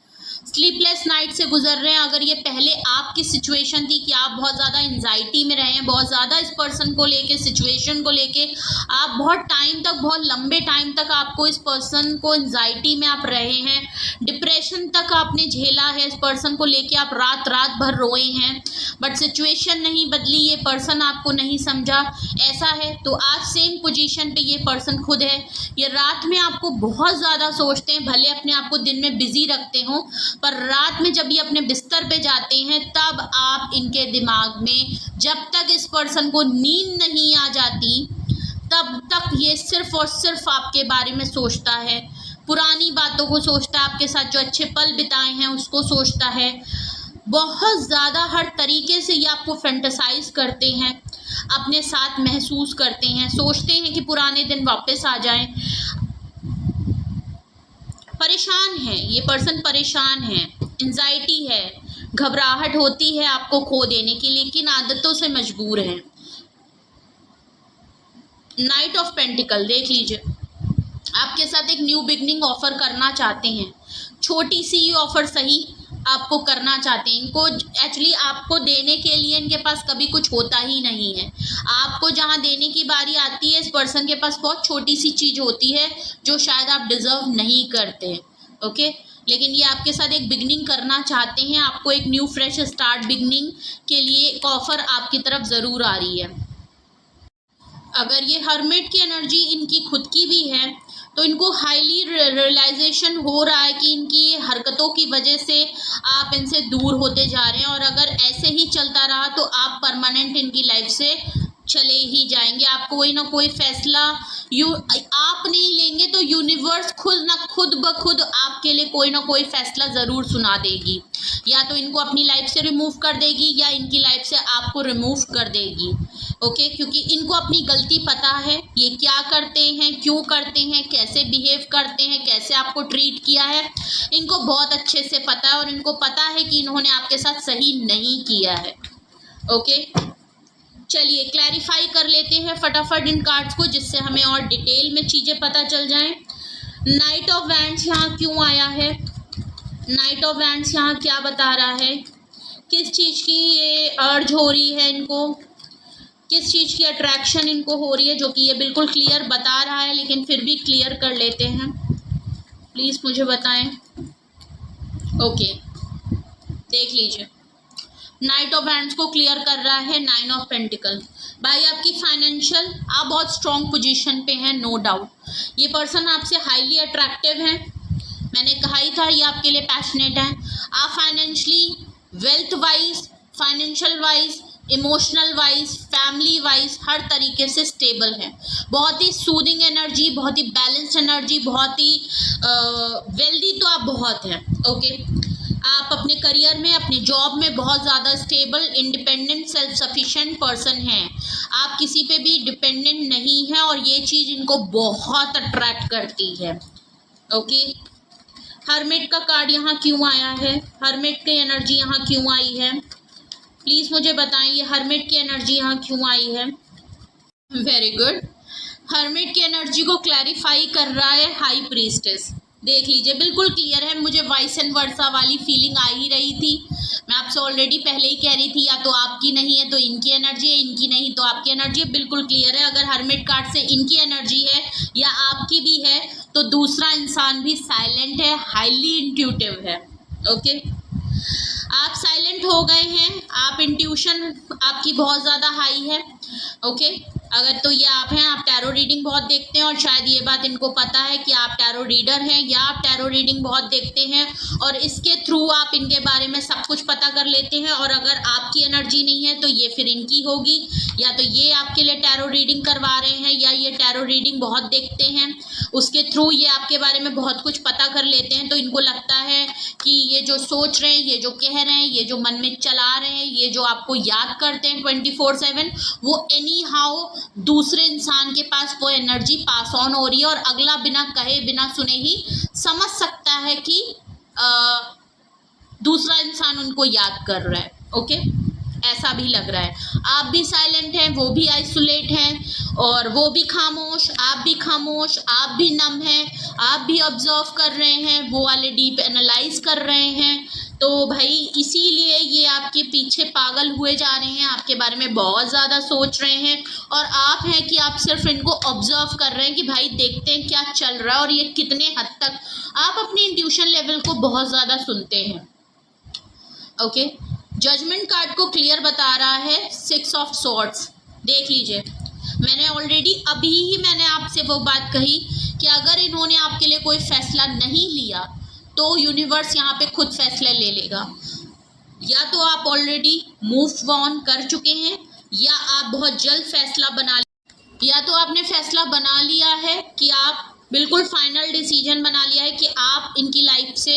स्लीपलेस नाइट से गुजर रहे हैं। अगर ये पहले आपकी सिचुएशन थी कि आप बहुत ज़्यादा एंजाइटी में रहे हैं, बहुत ज़्यादा इस पर्सन को लेके, सिचुएशन को लेके आप बहुत टाइम तक, बहुत लंबे टाइम तक आपको इस पर्सन को एंजाइटी में आप रहे हैं, डिप्रेशन तक आपने झेला है इस पर्सन को लेके, आप रात रात भर रोए हैं, बट सिचुएशन नहीं बदली, ये पर्सन आपको नहीं समझा। ऐसा है तो आज सेम पोजीशन पे ये पर्सन खुद है। ये रात में आपको बहुत ज़्यादा सोचते हैं, भले अपने आप को दिन में बिजी रखते हों, पर रात में जब ये अपने बिस्तर पे जाते हैं तब आप इनके दिमाग में, जब तक इस पर्सन को नींद नहीं आ जाती तब तक ये सिर्फ और सिर्फ आपके बारे में सोचता है, पुरानी बातों को सोचता है, आपके साथ जो अच्छे पल बिताए हैं उसको सोचता है। बहुत ज़्यादा हर तरीके से ये आपको फैंटेसाइज करते हैं, अपने साथ महसूस करते हैं, सोचते हैं कि पुराने दिन वापस आ जाएं। परेशान है ये पर्सन, परेशान है, एंजाइटी है, घबराहट होती है आपको खो देने की, लेकिन आदतों से मजबूर है। नाइट ऑफ पेंटिकल देख लीजिए, आपके साथ एक न्यू बिगनिंग ऑफर करना चाहते हैं। छोटी सी ऑफर सही आपको करना चाहते हैं। इनको एक्चुअली आपको देने के लिए इनके पास कभी कुछ होता ही नहीं है। आपको जहां देने की बारी आती है इस पर्सन के पास बहुत छोटी सी चीज़ होती है जो शायद आप डिज़र्व नहीं करते। ओके, लेकिन ये आपके साथ एक बिगनिंग करना चाहते हैं। आपको एक न्यू फ्रेश स्टार्ट बिगनिंग के लिए एक ऑफ़र आपकी तरफ ज़रूर आ रही है। अगर ये हर्मिट की एनर्जी इनकी खुद की भी है तो इनको हाईली रियलाइजेशन हो रहा है कि इनकी हरकतों की वजह से आप इनसे दूर होते जा रहे हैं, और अगर ऐसे ही चलता रहा तो आप परमानेंट इनकी लाइफ से चले ही जाएंगे। आप कोई ना कोई फैसला आप नहीं लेंगे तो यूनिवर्स खुद ब खुद आपके लिए कोई ना कोई फैसला ज़रूर सुना देगी। या तो इनको अपनी लाइफ से रिमूव कर देगी या इनकी लाइफ से आपको रिमूव कर देगी। ओके, क्योंकि इनको अपनी गलती पता है, ये क्या करते हैं, क्यों करते हैं, कैसे बिहेव करते हैं, कैसे आपको ट्रीट किया है, इनको बहुत अच्छे से पता है। और इनको पता है कि इन्होंने आपके साथ सही नहीं किया है। ओके, चलिए क्लैरिफाई कर लेते हैं फटाफट इन कार्ड्स को, जिससे हमें और डिटेल में चीज़ें पता चल जाएं। नाइट ऑफ वैंड्स यहाँ क्यों आया है? नाइट ऑफ वैंड्स यहाँ क्या बता रहा है? किस चीज़ की ये अर्ज हो रही है इनको, किस चीज़ की अट्रैक्शन इनको हो रही है, जो कि ये बिल्कुल क्लियर बता रहा है, लेकिन फिर भी क्लियर कर लेते हैं। प्लीज़ मुझे बताएं। ओके, देख लीजिए, नाइट ऑफ वैंड्स को क्लियर कर रहा है नाइन ऑफ पेंटिकल। भाई आपकी फाइनेंशियल, आप बहुत स्ट्रॉन्ग पोजीशन पे हैं, नो डाउट। ये पर्सन आपसे हाईली अट्रैक्टिव है, मैंने कहा ही था ये आपके लिए पैशनेट है। आप financially, wealth wise, financial wise, emotional wise, family wise हर तरीके से स्टेबल हैं। बहुत ही सूदिंग एनर्जी, बहुत ही बैलेंस्ड एनर्जी, बहुत ही वेल्दी तो आप बहुत हैं। ओके, आप अपने करियर में, अपने जॉब में बहुत ज़्यादा stable, independent, self sufficient person हैं। आप किसी पे भी डिपेंडेंट नहीं हैं और ये चीज़ इनको बहुत अट्रैक्ट करती है। ओके, हर्मिट का कार्ड यहाँ क्यों आया है? हर्मिट की एनर्जी यहाँ क्यों आई है? प्लीज़ मुझे बताइए, हर्मिट की एनर्जी यहाँ क्यों आई है? Very good. हर्मिट की एनर्जी को क्लैरिफाई कर रहा है हाई प्रीस्टेस। देख लीजिए, बिल्कुल क्लियर है। मुझे वाइस एंड वर्सा वाली फीलिंग आ ही रही थी। मैं आपसे ऑलरेडी पहले ही कह रही थी, या तो आपकी नहीं है तो इनकी एनर्जी है, इनकी नहीं तो आपकी एनर्जी है। बिल्कुल क्लियर है। अगर हर्मिट कार्ड से इनकी एनर्जी है या आपकी भी है तो दूसरा इंसान भी साइलेंट है, हाईली इंट्यूटिव है। ओके, आप साइलेंट हो गए हैं, आप इंट्यूशन आपकी बहुत ज़्यादा हाई है। ओके, अगर तो ये आप हैं, आप टैरो रीडिंग बहुत देखते हैं और शायद ये बात इनको पता है कि आप टैरो रीडर हैं या आप टैरो रीडिंग बहुत देखते हैं और इसके थ्रू आप इनके बारे में सब कुछ पता कर लेते हैं। और अगर आपकी एनर्जी नहीं है तो ये फिर इनकी होगी, या तो ये आपके लिए टैरो रीडिंग करवा रहे हैं या ये टैरो रीडिंग बहुत देखते हैं, उसके थ्रू ये आपके बारे में बहुत कुछ पता कर लेते हैं। तो इनको लगता है कि ये जो सोच रहे हैं, ये जो कह रहे हैं, ये जो मन में चला रहे हैं, ये जो आपको याद करते हैं 24/7, वो एनी हाउ दूसरे इंसान के पास वो एनर्जी पास ऑन हो रही है और अगला बिना कहे बिना सुने ही समझ सकता है कि दूसरा इंसान उनको याद कर रहा है। ओके, ऐसा भी लग रहा है। आप भी साइलेंट हैं, वो भी आइसोलेट हैं और वो भी खामोश, आप भी खामोश, आप भी नम हैं, आप भी ऑब्जर्व कर रहे हैं, वो वाले डीप एनालाइज कर रहे हैं। तो भाई इसीलिए ये आपके पीछे पागल हुए जा रहे हैं, आपके बारे में बहुत ज़्यादा सोच रहे हैं और आप हैं कि आप सिर्फ इनको ऑब्जर्व कर रहे हैं कि भाई देखते हैं क्या चल रहा है और ये कितने हद तक आप अपनी इंट्यूशन लेवल को बहुत ज़्यादा सुनते हैं। ओके, जजमेंट कार्ड को क्लियर बता रहा है 6 ऑफ सॉर्ड्स। देख लीजिए, मैंने ऑलरेडी अभी ही मैंने आपसे वो बात कही कि अगर इन्होंने आपके लिए कोई फैसला नहीं लिया तो यूनिवर्स यहाँ पे खुद फैसला ले लेगा। या तो आप ऑलरेडी मूव ऑन कर चुके हैं या आप बहुत जल्द फैसला या तो आपने फैसला बना लिया है कि आप बिल्कुल फाइनल डिसीजन बना लिया है कि आप इनकी लाइफ से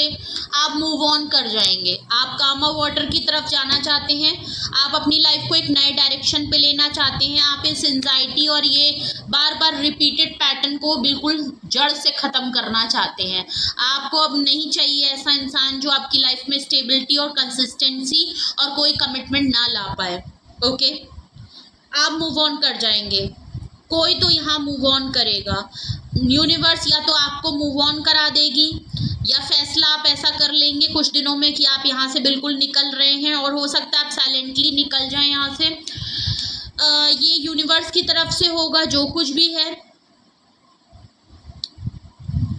आप मूव ऑन कर जाएंगे। आप कामा वाटर की तरफ जाना चाहते हैं, आप अपनी लाइफ को एक नए डायरेक्शन पे लेना चाहते हैं, आप इस एंजाइटी और ये बार बार रिपीटेड पैटर्न को बिल्कुल जड़ से ख़त्म करना चाहते हैं। आपको अब नहीं चाहिए ऐसा इंसान जो आपकी लाइफ में स्टेबिलिटी और कंसिस्टेंसी और कोई कमिटमेंट ना ला पाए। ओके, आप मूव ऑन कर जाएंगे, कोई तो यहाँ मूव ऑन करेगा। यूनिवर्स या तो आपको मूव ऑन करा देगी या फैसला आप ऐसा कर लेंगे कुछ दिनों में कि आप यहाँ से बिल्कुल निकल रहे हैं और हो सकता है आप साइलेंटली निकल जाएं यहाँ से। ये यूनिवर्स की तरफ से होगा जो कुछ भी है।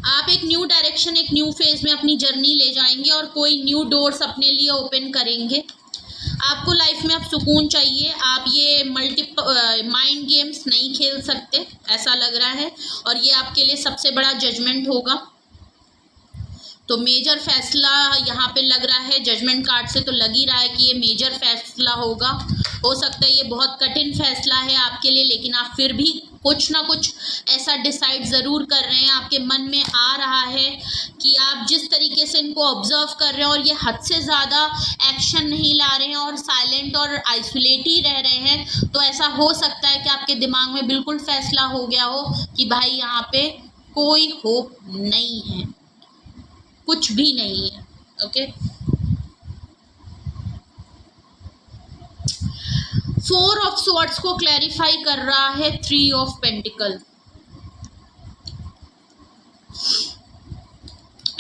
आप एक न्यू डायरेक्शन, एक न्यू फेज में अपनी जर्नी ले जाएंगे और कोई न्यू डोर्स अपने लिए ओपन करेंगे। आपको लाइफ में अब सुकून चाहिए, आप ये माइंड गेम्स नहीं खेल सकते ऐसा लग रहा है और ये आपके लिए सबसे बड़ा जजमेंट होगा। तो मेजर फैसला यहाँ पे लग रहा है, जजमेंट कार्ड से तो लग ही रहा है कि ये मेजर फैसला होगा। हो सकता है ये बहुत कठिन फैसला है आपके लिए, लेकिन आप फिर भी कुछ ना कुछ ऐसा डिसाइड ज़रूर कर रहे हैं। आपके मन में आ रहा है कि आप जिस तरीके से इनको ऑब्जर्व कर रहे हैं और ये हद से ज़्यादा एक्शन नहीं ला रहे हैं और साइलेंट और आइसोलेट ही रह रहे हैं, तो ऐसा हो सकता है कि आपके दिमाग में बिल्कुल फैसला हो गया हो कि भाई यहाँ पे कोई होप नहीं है, कुछ भी नहीं है। ओके, 4 ऑफ स्वॉर्ड्स को क्लैरिफाई कर रहा है 3 ऑफ पेंटिकल।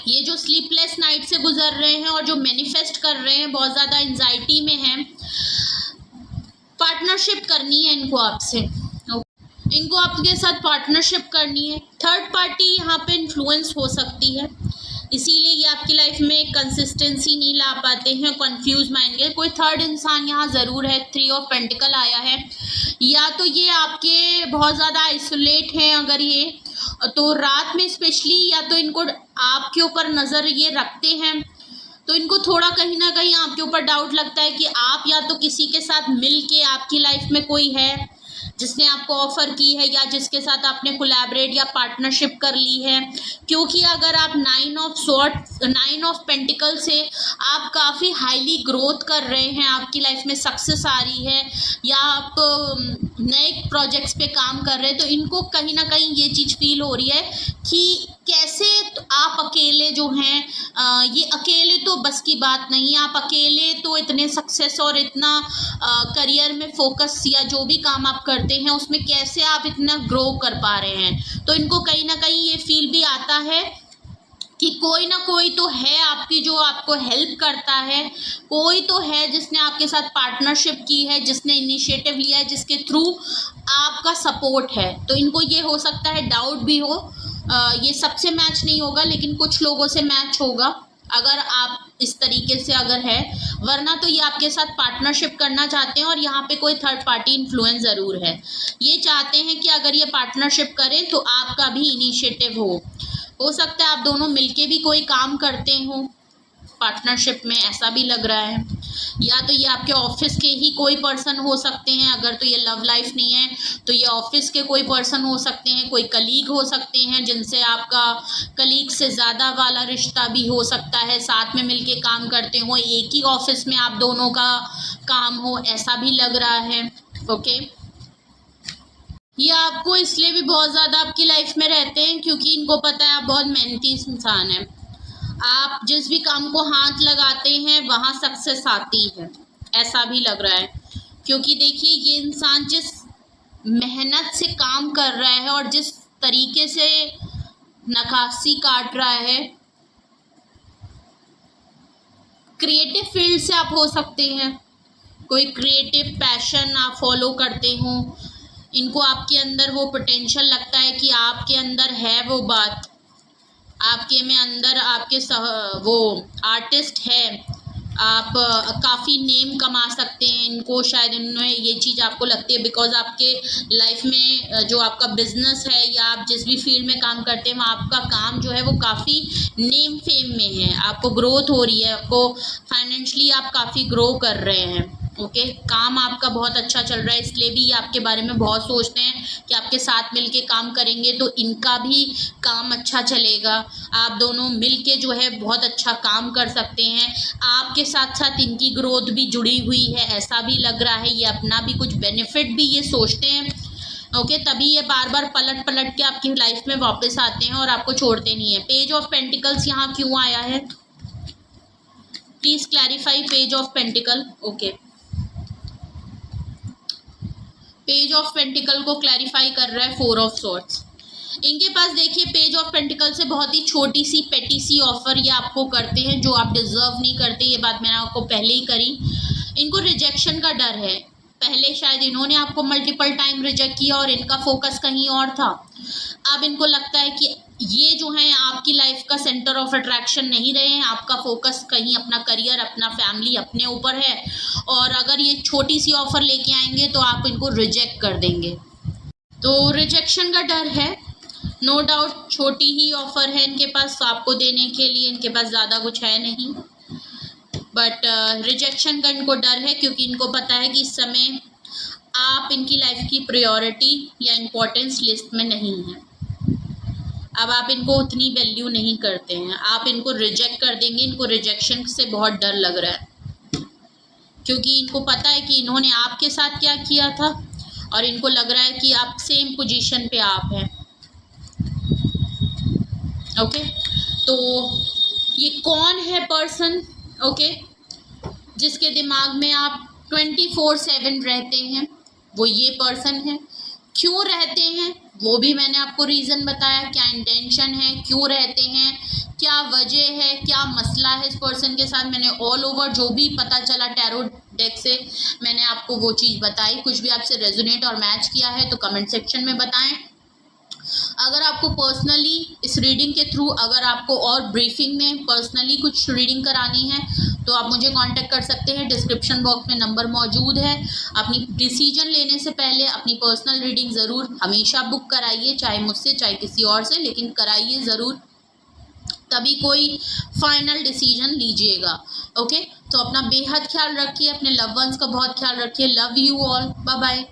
ये जो स्लीपलेस नाइट से गुजर रहे हैं और जो मैनिफेस्ट कर रहे हैं, बहुत ज़्यादा एंजाइटी में हैं, पार्टनरशिप करनी है इनको आपसे, इनको आपके साथ पार्टनरशिप करनी है। थर्ड पार्टी यहाँ पे इन्फ्लुएंस हो सकती है, इसीलिए ये आपकी लाइफ में कंसिस्टेंसी नहीं ला पाते हैं, कंफ्यूज माइंड के। कोई थर्ड इंसान यहाँ ज़रूर है। 3 ऑफ पेंटिकल आया है, या तो ये आपके बहुत ज़्यादा आइसोलेट हैं अगर ये तो रात में स्पेशली, या तो इनको आपके ऊपर नज़र ये रखते हैं तो इनको थोड़ा कहीं ना कहीं आपके ऊपर डाउट लगता है कि आप या तो किसी के साथ मिल के आपकी लाइफ में कोई है जिसने आपको ऑफर की है, या जिसके साथ आपने कोलैबोरेट या पार्टनरशिप कर ली है। क्योंकि अगर आप 9 ऑफ पेंटिकल से आप काफ़ी हाईली ग्रोथ कर रहे हैं, आपकी लाइफ में सक्सेस आ रही है, या आप नए प्रोजेक्ट्स पे काम कर रहे हैं, तो इनको कहीं ना कहीं ये चीज़ फील हो रही है कि कैसे तो आप अकेले जो हैं, ये अकेले तो बस की बात नहीं है, आप अकेले तो इतने सक्सेस और इतना करियर में फोकस या जो भी काम आप करते हैं उसमें कैसे आप इतना ग्रो कर पा रहे हैं। तो इनको कहीं ना कहीं ये फील भी आता है कि कोई ना कोई तो है आपकी जो आपको हेल्प करता है, कोई तो है जिसने आपके साथ पार्टनरशिप की है, जिसने इनिशिएटिव लिया है, जिसके थ्रू आपका सपोर्ट है। तो इनको ये हो सकता है डाउट भी हो, ये सबसे मैच नहीं होगा लेकिन कुछ लोगों से मैच होगा अगर आप इस तरीके से अगर है, वरना तो ये आपके साथ पार्टनरशिप करना चाहते हैं और यहाँ पे कोई थर्ड पार्टी इन्फ्लुएंस ज़रूर है। ये चाहते हैं कि अगर ये पार्टनरशिप करें तो आपका भी इनिशिएटिव हो सकता है आप दोनों मिलके भी कोई काम करते हो पार्टनरशिप में, ऐसा भी लग रहा है। या तो ये आपके ऑफिस के ही कोई पर्सन हो सकते हैं, अगर तो ये लव लाइफ नहीं है तो ये ऑफिस के कोई पर्सन हो सकते हैं, कोई कलीग हो सकते हैं जिनसे आपका कलीग से ज़्यादा वाला रिश्ता भी हो सकता है, साथ में मिलके काम करते हो, एक ही ऑफिस में आप दोनों का काम हो, ऐसा भी लग रहा है। ओके, ये आपको इसलिए भी बहुत ज़्यादा आपकी लाइफ में रहते हैं क्योंकि इनको पता है आप बहुत मेहनती इंसान हैं, आप जिस भी काम को हाथ लगाते हैं वहाँ सक्सेस आती है, ऐसा भी लग रहा है। क्योंकि देखिए ये इंसान जिस मेहनत से काम कर रहा है और जिस तरीके से नक्काशी काट रहा है, क्रिएटिव फील्ड से आप हो सकते हैं, कोई क्रिएटिव पैशन आप फॉलो करते हो, इनको आपके अंदर वो पोटेंशियल लगता है कि आपके अंदर है वो बात, आपके में अंदर आपके वो आर्टिस्ट है, आप काफ़ी नेम कमा सकते हैं। इनको शायद इन्होंने ये चीज़ आपको लगती है बिकॉज आपके लाइफ में जो आपका बिजनेस है या आप जिस भी फील्ड में काम करते हैं वहाँ आपका काम जो है वो काफ़ी नेम फेम में है, आपको ग्रोथ हो रही है, आपको फाइनेंशियली आप काफ़ी ग्रो कर रहे हैं। ओके, काम आपका बहुत अच्छा चल रहा है, इसलिए भी ये आपके बारे में बहुत सोचते हैं कि आपके साथ मिलके काम करेंगे तो इनका भी काम अच्छा चलेगा, आप दोनों मिलके जो है बहुत अच्छा काम कर सकते हैं, आपके साथ साथ इनकी ग्रोथ भी जुड़ी हुई है, ऐसा भी लग रहा है। ये अपना भी कुछ बेनिफिट भी ये सोचते हैं। ओके, तभी ये बार बार पलट पलट के आपकी लाइफ में वापस आते हैं और आपको छोड़ते नहीं है। पेज ऑफ पेंटिकल्स यहाँ क्यों आया है, please clarify page of pentacle. Okay, page of pentacle को क्लैरिफाई कर रहा है 4 ऑफ सॉर्ड्स। इनके पास देखिए पेज ऑफ पेंटिकल से बहुत ही छोटी सी पेटी सी ऑफर ये आपको करते हैं जो आप डिजर्व नहीं करते, ये बात मैंने आपको पहले ही करी। इनको रिजेक्शन का डर है, पहले शायद इन्होंने आपको मल्टीपल टाइम रिजेक्ट किया और इनका फोकस कहीं और था। अब इनको लगता है कि ये जो है आपकी लाइफ का सेंटर ऑफ अट्रैक्शन नहीं रहे हैं, आपका फोकस कहीं अपना करियर, अपना फैमिली, अपने ऊपर है, और अगर ये छोटी सी ऑफर लेके आएंगे तो आप इनको रिजेक्ट कर देंगे। तो रिजेक्शन का डर है, नो डाउट छोटी ही ऑफर है इनके पास आपको देने के लिए, इनके पास ज़्यादा कुछ है नहीं, बट रिजेक्शन का इनको डर है क्योंकि इनको पता है कि इस समय आप इनकी लाइफ की प्रायोरिटी या इम्पोर्टेंस लिस्ट में नहीं है। अब आप इनको उतनी वैल्यू नहीं करते हैं, आप इनको रिजेक्ट कर देंगे। इनको रिजेक्शन से बहुत डर लग रहा है क्योंकि इनको पता है कि इन्होंने आपके साथ क्या किया था और इनको लग रहा है कि आप सेम पोजीशन पे आप हैं। ओके, तो ये कौन है पर्सन, ओके, जिसके दिमाग में आप 24/7 रहते हैं, वो ये पर्सन है। क्यों रहते हैं वो भी मैंने आपको रीज़न बताया, क्या इंटेंशन है, क्यों रहते हैं, क्या वजह है, क्या मसला है इस पर्सन के साथ। मैंने ऑल ओवर जो भी पता चला टैरो डेक से मैंने आपको वो चीज़ बताई। कुछ भी आपसे रेजोनेट और मैच किया है तो कमेंट सेक्शन में बताएं। अगर आपको पर्सनली इस रीडिंग के थ्रू, अगर आपको और ब्रीफिंग में पर्सनली कुछ रीडिंग करानी है तो आप मुझे कांटेक्ट कर सकते हैं, डिस्क्रिप्शन बॉक्स में नंबर मौजूद है। अपनी डिसीजन लेने से पहले अपनी पर्सनल रीडिंग ज़रूर हमेशा बुक कराइए, चाहे मुझसे चाहे किसी और से, लेकिन कराइए ज़रूर, तभी कोई फाइनल डिसीजन लीजिएगा। ओके, तो अपना बेहद ख्याल रखिए, अपने लव वंस का बहुत ख्याल रखिए। Love you all, bye bye.